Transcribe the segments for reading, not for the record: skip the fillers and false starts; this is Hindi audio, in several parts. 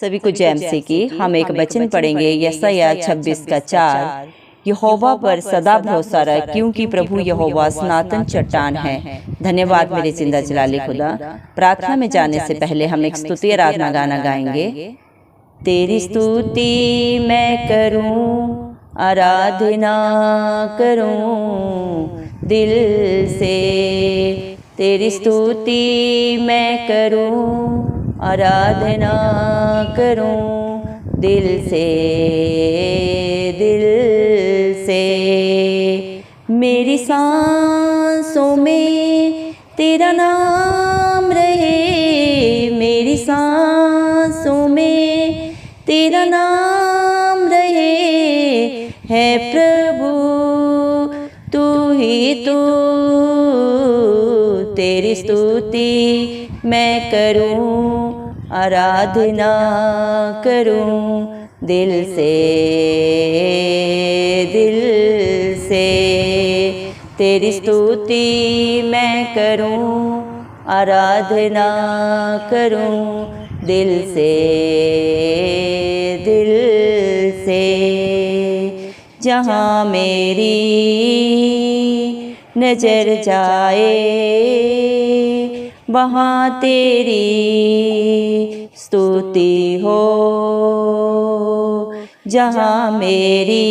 सभी को जय मसीह की। हम एक वचन पढ़ेंगे यशायाह 26 का 4। यहोवा पर सदा भरोसा रख, क्योंकि प्रभु यहोवा सनातन चट्टान है। धन्यवाद मेरे जिंदा जलाली खुदा। प्रार्थना में जाने से पहले हम एक स्तुति आराधना गाना गाएंगे। तेरी स्तुति मैं करूं, आराधना करूं दिल से। तेरी स्तुति मैं करूं, आराधना करूं दिल से, दिल से। मेरी सांसों में तेरा नाम रहे, मेरी सांसों में तेरा नाम रहे। है प्रभु तू ही तू, तेरी स्तुति मैं करूं, आराधना करूं दिल से, दिल से। तेरी स्तुति मैं करूं, आराधना करूं दिल से, दिल से। जहाँ मेरी नजर जाए वहाँ तेरी स्तुति हो। जहाँ मेरी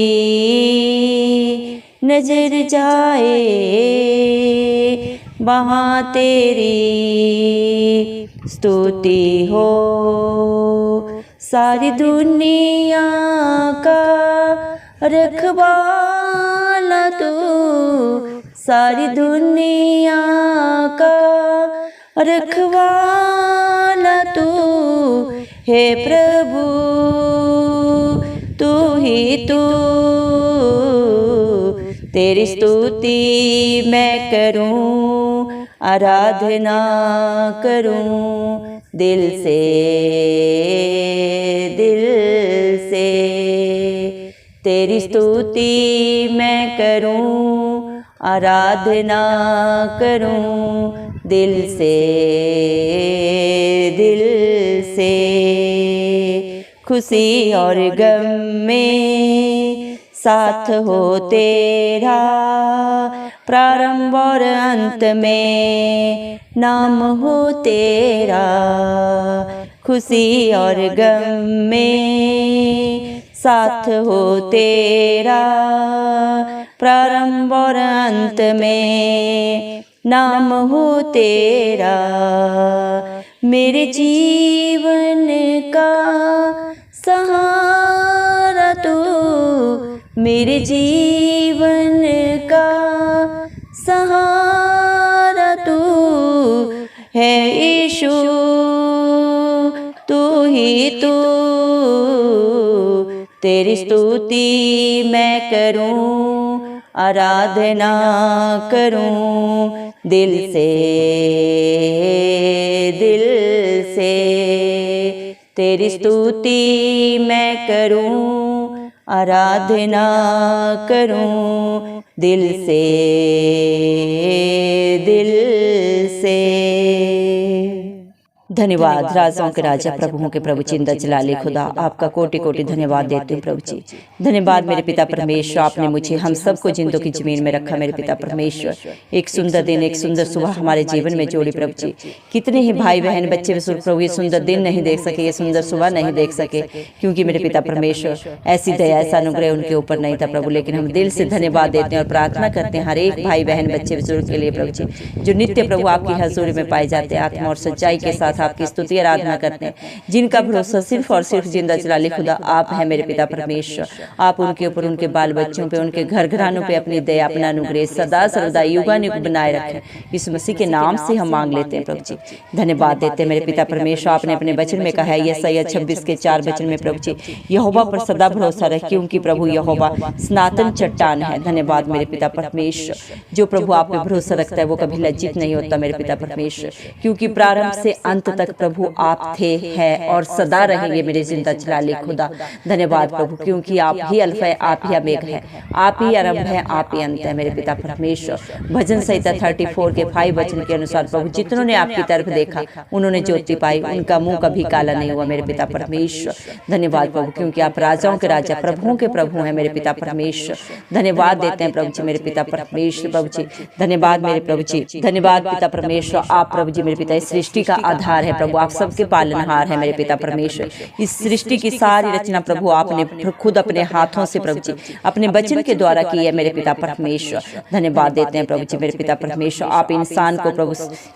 नजर जाए वहाँ तेरी स्तुति हो। सारी दुनिया का रखवाला तू, सारी दुनिया का रखवाला तू हे प्रभु, तू ही तू। तेरी स्तुति मैं करूं, आराधना करूं दिल से, दिल से। तेरी स्तुति मैं करूं, आराधना करूं दिल से, दिल से। खुशी और गम में साथ हो तेरा, प्रारंभ और अंत में नाम हो तेरा। खुशी और गम में साथ हो तेरा, प्रारंभ और अंत में नाम हो तेरा। मेरे जीवन का सहारा तू, मेरे जीवन का सहारा तू है यीशु, तू ही तू। तेरी स्तुति मैं करूं, आराधना करूं दिल से, दिल से। तेरी स्तुति मैं करूं, आराधना करूं दिल से, दिल से। धन्यवाद राजाओं के राजा, प्रभुओं के प्रभु, जिंदा जलाली खुदा, आपका कोटि कोटि धन्यवाद देती हूँ प्रभु जी। धन्यवाद मेरे पिता परमेश्वर, आपने मुझे हम सबको जिंदों की जमीन में रखा मेरे पिता परमेश्वर। एक सुंदर दिन, एक सुंदर सुबह हमारे जीवन में जोड़ी प्रभु जी। कितने ही भाई बहन बच्चे बुजुर्ग प्रभु ये सुंदर दिन नहीं देख सके, ये सुंदर सुबह नहीं देख सके, क्योंकि मेरे पिता परमेश्वर ऐसी दया, ऐसा अनुग्रह उनके ऊपर नहीं था प्रभु। लेकिन हम दिल से धन्यवाद देते हैं और प्रार्थना करते हैं हर एक भाई बहन बच्चे बुजुर्ग के लिए प्रभु जी, जो नित्य प्रभु आपकी हजूरी में पाए जाते हैं, आत्मा और सच्चाई के साथ आपकी स्तुति आराधना करते हैं, जिनका भरोसा सिर्फ और सिर्फ जिंदा जलाली खुदा आप हैं मेरे पिता परमेश्वर। आप उनके ऊपर, उनके बाल बच्चों पे, उनके घर घरानों पे अपनी दया, अपना अनुग्रह सदा सर्वदा युगानुग बनाए रखें। इस मसीह के नाम से हम मांग लेते हैं प्रभु जी। धन्यवाद देते हैं मेरे पिता परमेश्वर। आपने अपने वचन में कहा है यशायाह 26 के 4 वचन में प्रभु जी, यहोवा पर सदा भरोसा रख, क्योंकि प्रभु यहोवा सनातन चट्टान है। धन्यवाद मेरे पिता परमेश्वर। जो प्रभु आप पे भरोसा रखता है वो कभी लज्जित नहीं होता मेरे पिता परमेश्वर, क्योंकि प्रारंभ से अंत तक प्रभु आप थे, हैं और सदा रहेंगे मेरे जिंदा जलाले खुदा। धन्यवाद प्रभु, क्योंकि आप ही अल्फा है, आप ही अमेघ है, आप ही आरंभ है, आप ही अंत है मेरे पिता परमेश्वर। भजन संहिता 34 के 5 वचन के अनुसार प्रभु, जितनों ने आपकी तरफ देखा उन्होंने ज्योति पाई, उनका मुंह कभी काला नहीं हुआ मेरे पिता परमेश्वर। धन्यवाद प्रभु, क्योंकि आप राजाओं के राजा, प्रभुओं के प्रभु हैं मेरे पिता परमेश्वर। धन्यवाद देते हैं प्रभु जी मेरे पिता परमेश्वर। प्रभु जी धन्यवाद मेरे प्रभु जी, धन्यवाद पिता परमेश्वर। आप प्रभु जी मेरे पिता इस सृष्टि का आधार है प्रभु, आप सबके पालनहार है मेरे पिता परमेश्वर। इस सृष्टि की सारी रचना प्रभु आपने खुद अपने हाथों से प्रभु जी अपने वचन के द्वारा की है मेरे पिता परमेश्वर। धन्यवाद देते हैं प्रभु जी मेरे पिता परमेश्वर। आप इंसान को प्रभु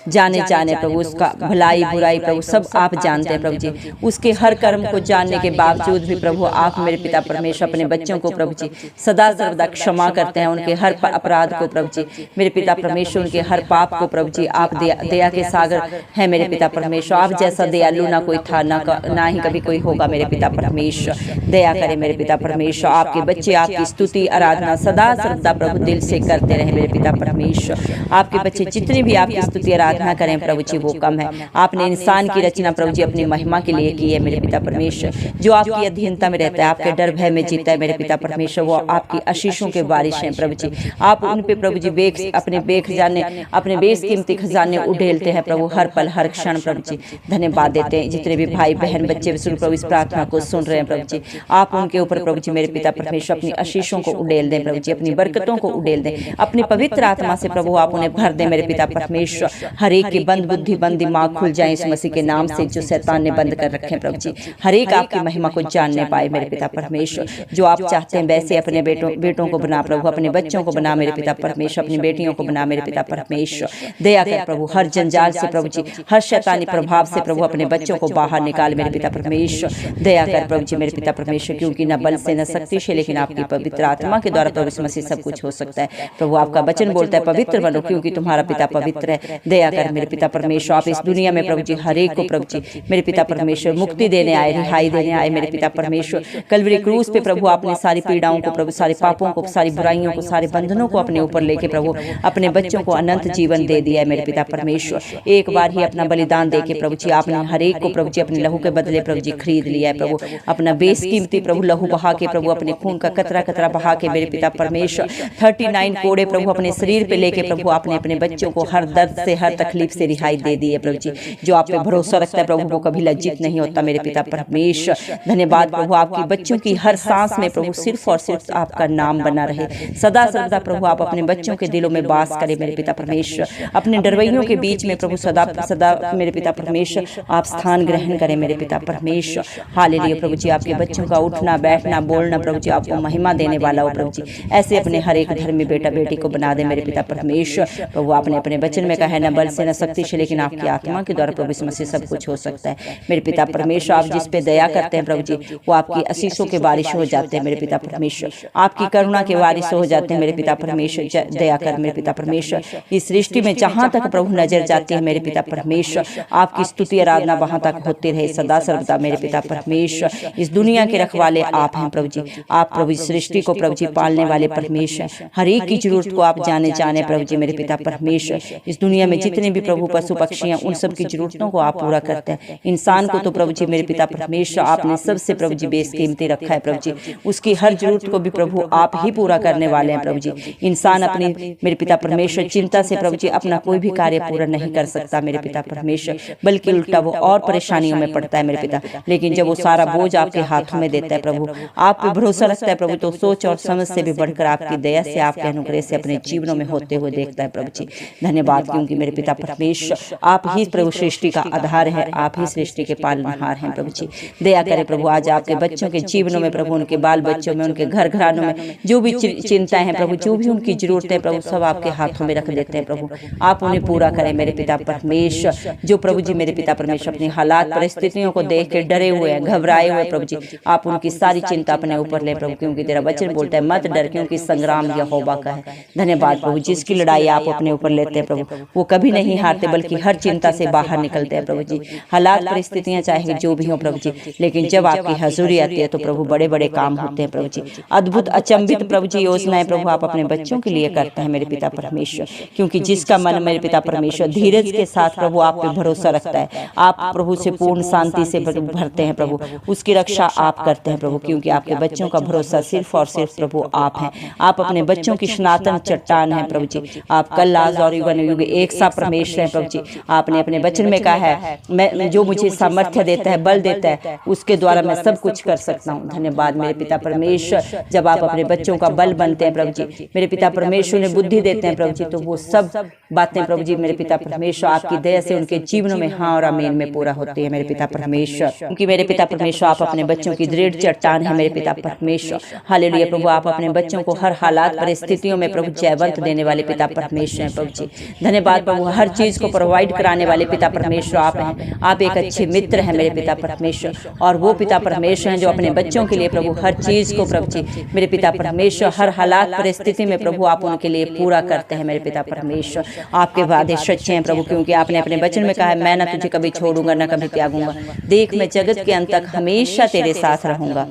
जाने प्रभु, उसका भलाई बुराई प्रभु सब आप जानते हैं प्रभु जी। उसके हर कर्म को जानने के बावजूद भी प्रभु आप मेरे पिता परमेश्वर अपने बच्चों को प्रभु जी सदा सर्वदा क्षमा करते हैं, उनके हर अपराध को प्रभु जी मेरे पिता परमेश्वर, उनके हर पाप को प्रभु जी आप दया के सागर है मेरे पिता परमेश्वर। आप जैसा दयालु ना कोई था, ना ही कभी कोई होगा मेरे पिता परमेश्वर। दया करें मेरे पिता परमेश्वर। आपके बच्चे आपकी स्तुति आराधना सदा सर्वदा प्रभु दिल से करते रहे मेरे पिता परमेश्वर। आपके बच्चे जितने भी आपकी स्तुति आराधना करें प्रभु जी वो कम है। आपने इंसान की रचना प्रभु जी अपनी महिमा के लिए की है मेरे पिता परमेश्वर। जो आपकी अधीनता में रहता है, आपके डर भय में जीता है मेरे पिता परमेश्वर, वो आपकी आशीषों के बारिश हैं प्रभु जी। आप उन पे प्रभु जी अपने बेखजाने, अपने बेशकीमती खजाने उड़ेलते हैं प्रभु हर पल हर क्षण प्रभु जी। धन्यवाद देते हैं जितने भी भाई बहन बच्चे प्रभु इस प्रार्थना को सुन रहे हैं प्रभु जी, आप उनके ऊपर प्रभु जी मेरे पिता परमेश्वर अपनी आशीषों को उड़ेल दें प्रभु जी, अपनी बरकतों को उड़ेल दें, अपनी पवित्र आत्मा से प्रभु आप उन्हें भर दें मेरे पिता परमेश्वर। हर एक की बंद बुद्धि बंद दिमाग खुल जाए इस मसीह के नाम से, जो शैतान ने बंद कर रखे प्रभु जी। हर एक आपकी महिमा को जानने पाए मेरे पिता परमेश्वर। जो आप चाहते हैं वैसे अपने बेटों को बना प्रभु, अपने बच्चों को बना मेरे पिता परमेश्वर, अपनी बेटियों को बना मेरे पिता परमेश्वर। दया कर प्रभु, हर जंजाल से प्रभु जी, हर शैतानी प्रभाव से प्रभु अपने बच्चों को बाहर निकाल मेरे पिता परमेश्वर। दया कर प्रभु जी मेरे पिता परमेश्वर, क्योंकि न बल से न शक्ति से लेकिन आपकी पवित्र आत्मा के द्वारा प्रभु मसीह सब कुछ हो सकता है प्रभु। आपका वचन बोलता है पवित्र बनो क्योंकि तुम्हारा पिता पवित्र है। दया कर मेरे पिता परमेश्वर, आप इस दुनिया में प्रभु जी हर एक को प्रभु जी मेरे पिता परमेश्वर मुक्ति देने आए, रिहाई देने आए मेरे पिता परमेश्वर। कलवरी क्रूस पे प्रभु आपने सारी पीड़ाओं को प्रभु, सारे पापों को, सारी बुराइयों को, सारे बंधनों को अपने ऊपर लेके प्रभु अपने बच्चों को अनंत जीवन दे दिया है मेरे पिता परमेश्वर। एक बार ही अपना बलिदान देके प्रभु जी आपने हर एक को प्रभु जी अपने लहू के बदले प्रभु जी खरीद लिया है प्रभु। अपना बेशकीमती प्रभु लहू बहा के प्रभु, अपने खून का कतरा कतरा बहा के मेरे पिता परमेश्वर 39 कोड़े प्रभु अपने शरीर पे लेके प्रभु आपने अपने बच्चों को हर दर्द से, हर तकलीफ से रिहाई दे दी है प्रभु जी। जो आप पे भरोसा रखता है प्रभु वो कभी लज्जित नहीं होता मेरे पिता परमेश्वर। धन्यवाद प्रभु, आपकी बच्चों की हर सांस में प्रभु सिर्फ और सिर्फ आपका नाम बना रहे सदा सर्वदा प्रभु। आप अपने बच्चों के दिलों में वास करें मेरे पिता परमेश्वर। अपने डरवैयों के बीच में प्रभु सदा सदा मेरे पिता परमेश्वर आप स्थान ग्रहण करें मेरे पिता परमेश्वर। हालेलुया प्रभु जी, आपके बच्चों का उठना बैठना बोलना प्रभु जी आपको महिमा देने वाला हो प्रभु जी। ऐसे अपने हर एक धर्मी बेटा बेटी को बना दे मेरे पिता परमेश्वर। प्रभु आपने अपने वचन में कहा है न बल से न शक्ति से लेकिन आपकी आत्मा के द्वारा प्रभु इस मसीह सब कुछ हो सकता है मेरे पिता परमेश्वर। आप जिस पे दया करते हैं प्रभु जी वो आपकी आशीषों के बारिश हो जाते हैं मेरे पिता परमेश्वर। आपकी करुणा के बारिश हो जाते हैं मेरे पिता परमेश्वर। दया कर मेरे पिता परमेश्वर, इस सृष्टि में जहां तक प्रभु नजर जाती है मेरे पिता परमेश्वर आपकी स्तुति आराधना वहां तक होती रहे सदा सर्वदा मेरे पिता परमेश्वर। इस दुनिया के रखवाले आप हैं प्रभु जी। आप प्रभु इस सृष्टि को प्रभु जी पालने वाले परमेश्वर, हर एक की जरूरत को आप जाने प्रभु जी मेरे पिता परमेश्वर। इस दुनिया में जितने भी प्रभु पशु पक्षी हैं उन सब की जरूरतों को आप पूरा करते हैं। इंसान को तो प्रभु जी मेरे पिता परमेश्वर आपने सबसे प्रभु जी बेशकीमती रखा है प्रभु जी। उसकी हर जरूरत को भी प्रभु आप ही पूरा करने वाले हैं प्रभु जी। इंसान अपनी मेरे पिता परमेश्वर चिंता से प्रभु जी अपना कोई भी कार्य पूरा नहीं कर सकता मेरे पिता परमेश्वर, बल्कि उल्टा वो और परेशानियों में पड़ता है मेरे पिता। लेकिन जब वो सारा बोझ आपके हाथों में देता है प्रभु, आप पे भरोसा रखता है प्रभु, तो सोच और समझ से भी बढ़कर आपकी दया से आपके अनुग्रह से अपने जीवनों में होते हुए देखता है प्रभु जी। धन्यवाद क्योंकि मेरे पिता परमेश्वर आप ही प्रभु सृष्टि का आधार है, आप ही सृष्टि के पालनहार हैं प्रभु जी। दया करें प्रभु आज आपके बच्चों के जीवनों में प्रभु, उनके बाल बच्चों में, उनके घर घरानों में जो भी चिंताएं हैं प्रभु, जो भी उनकी जरूरतें प्रभु सब आपके हाथों में रख देते हैं प्रभु। आप उन्हें पूरा करें मेरे पिता परमेश्वर। जो प्रभु जी मेरे पिता परमेश्वर अपनी हालात परिस्थितियों को देख के डरे हुए हैं, घबराए हुए प्रभु जी, आप उनकी सारी चिंता अपने ऊपर ले प्रभु, क्योंकि तेरा वचन बोलता है मत डर क्योंकि संग्राम यहोवा का है। धन्यवाद प्रभु, जिसकी लड़ाई आप अपने ऊपर लेते हैं प्रभु वो कभी नहीं हारते बल्कि हर चिंता से बाहर निकलते हैं प्रभु जी। हालात परिस्थितियां चाहे जो भी हो प्रभु जी, लेकिन जब आपकी हजूरी आती है तो प्रभु बड़े बड़े काम होते हैं प्रभु जी। अद्भुत अचंभित प्रभु जी योजनाएं प्रभु आप अपने बच्चों के लिए करते हैं मेरे पिता परमेश्वर, क्योंकि जिसका मन मेरे पिता परमेश्वर धीरज के साथ प्रभु आप पे भरोसा भरोसा रखता है, आप प्रभु से पूर्ण शांति से भरते हैं प्रभु, उसकी रक्षा आप करते हैं प्रभु, क्योंकि आपके बच्चों का भरोसा सिर्फ और सिर्फ प्रभु आप हैं। आप अपने बच्चों की सनातन चट्टान हैं प्रभु जी। आप कल आज और युग युग एक सा परमेश्वर हैं प्रभु जी। आपने अपने वचन में कहा है, मैं जो मुझे सामर्थ्य देता है, बल देता है, उसके द्वारा मैं सब कुछ कर सकता हूँ। धन्यवाद मेरे पिता परमेश्वर। जब आप अपने बच्चों का बल बनते हैं प्रभु जी, मेरे पिता परमेश्वर ने बुद्धि देते हैं प्रभु जी, तो वो सब बातें प्रभु जी मेरे पिता परमेश्वर आपकी दया से उनके जीवनों में हाँ और आमीन में पूरा होती है मेरे पिता परमेश्वर। क्योंकि मेरे पिता परमेश्वर आप अपने बच्चों की दृढ़ चट्टान है मेरे पिता परमेश्वर। हालेलुया प्रभु, आप अपने बच्चों को हर हालात परिस्थितियों में प्रभु जयवंत देने वाले पिता परमेश्वर हैं प्रभु जी। धन्यवाद प्रभु, हर चीज को प्रोवाइड कराने वाले पिता परमेश्वर आप हैं। आप एक अच्छे मित्र हैं मेरे पिता परमेश्वर, और वो पिता परमेश्वर हैं जो अपने बच्चों के लिए प्रभु हर चीज को प्रभु जी मेरे पिता परमेश्वर हर हालात परिस्थिति में प्रभु आप उनके लिए पूरा करते हैं मेरे पिता परमेश्वर। आपके वादे सच्चे हैं प्रभु, क्योंकि आपने अपने वचन में कहा है, मैं ना तुझे कभी छोड़ूंगा ना कभी त्यागूंगा, देख मैं जगत के अंत तक हमेशा तेरे साथ रहूंगा।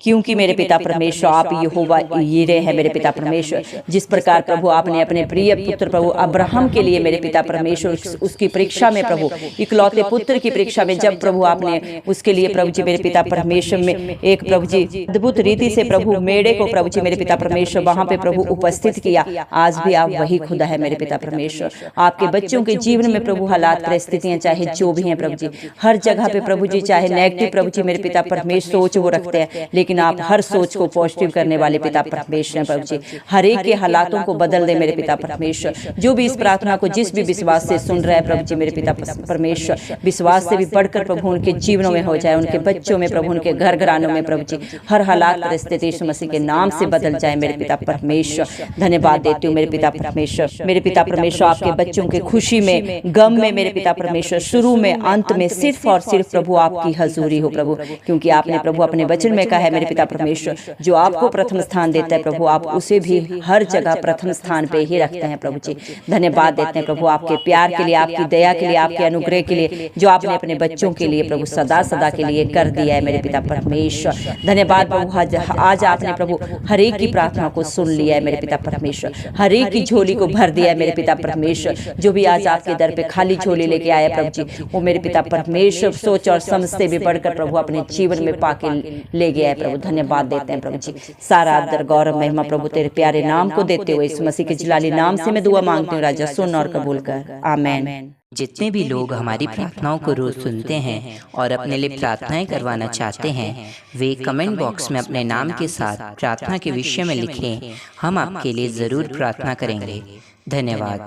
क्योंकि मेरे पिता परमेश्वर आप यहोवा यीरे हैं मेरे पिता परमेश्वर। जिस प्रकार प्रभु आपने अपने प्रिय पुत्र प्रभु अब्राहम के लिए मेरे पिता परमेश्वर उसकी परीक्षा में प्रभु इकलौते पुत्र की परीक्षा में जब प्रभु आपने उसके लिए प्रभु जी मेरे पिता परमेश्वर में एक प्रभु जी अद्भुत रीति से प्रभु मेढ़े को प्रभु जी मेरे पिता परमेश्वर वहां पे प्रभु उपस्थित किया, आज भी आप वही खुदा है मेरे पिता परमेश्वर। आपके बच्चों के जीवन में प्रभु हालात परिस्थितियां चाहे जो भी हैं प्रभु जी, हर जगह पे प्रभु जी चाहे नेगेटिव प्रभु जी मेरे पिता परमेश्वर सोच वो रखते हैं, लेकिन आप हर सोच को पॉजिटिव करने वाले पिता परमेश्वर हैं प्रभु जी। हर एक के हालातों को बदल दे मेरे पिता परमेश्वर। जो भी इस प्रार्थना को जिस भी विश्वास से सुन रहा है प्रभु जी मेरे पिता परमेश्वर, विश्वास से भी बढ़कर प्रभु उनके जीवनों में हो जाए, उनके बच्चों में प्रभु उनके घर घरानों में प्रभु जी हर हालात परिस्थिति यीशु मसीह के नाम से बदल जाए मेरे पिता परमेश्वर। धन्यवाद देती हूँ मेरे पिता परमेश्वर। मेरे पिता परमेश्वर आपके बच्चों के खुशी में गम में मेरे पिता परमेश्वर शुरू में अंत में सिर्फ और सिर्फ प्रभु आपकी हजूरी हो प्रभु, क्योंकि आपने प्रभु अपने वचन में कहा है मेरे पिता परमेश्वर, जो आपको प्रथम स्थान देता है प्रभु आप उसे भी हर जगह प्रथम स्थान पे ही रखते हैं प्रभु जी। धन्यवाद देते हैं प्रभु आपके प्यार के लिए, आपकी दया के लिए, आपके अनुग्रह के लिए, जो आपने अपने बच्चों के लिए प्रभु सदा सदा के लिए कर दिया है मेरे पिता परमेश्वर। धन्यवाद प्रभु, आज आपने प्रभु हर एक की प्रार्थना को सुन लिया है मेरे पिता परमेश्वर, हर एक की झोली को भर दिया है मेरे पिता परमेश्वर। जो भी आज आपके दर पे खाली झोली लेके आया प्रभु जी, वो मेरे पिता परमेश्वर सोच और समझ से भी बढ़कर प्रभु अपने जीवन में पाके ले गया है प्रभु। धन्यवाद देते हैं प्रभु जी। सारा आदर गौरव महिमा प्रभु तेरे प्यारे नाम को देते हुए इस मसीह के जलाली नाम से मैं दुआ मांगती हूँ राजा, सुन और कबूल कर, आमेन। जितने भी लोग हमारी प्रार्थनाओं को रोज सुनते हैं और अपने लिए प्रार्थनाएं करवाना चाहते हैं, वे कमेंट बॉक्स में अपने नाम के साथ प्रार्थना के विषय में लिखें। हम आपके लिए जरूर प्रार्थना करेंगे। धन्यवाद।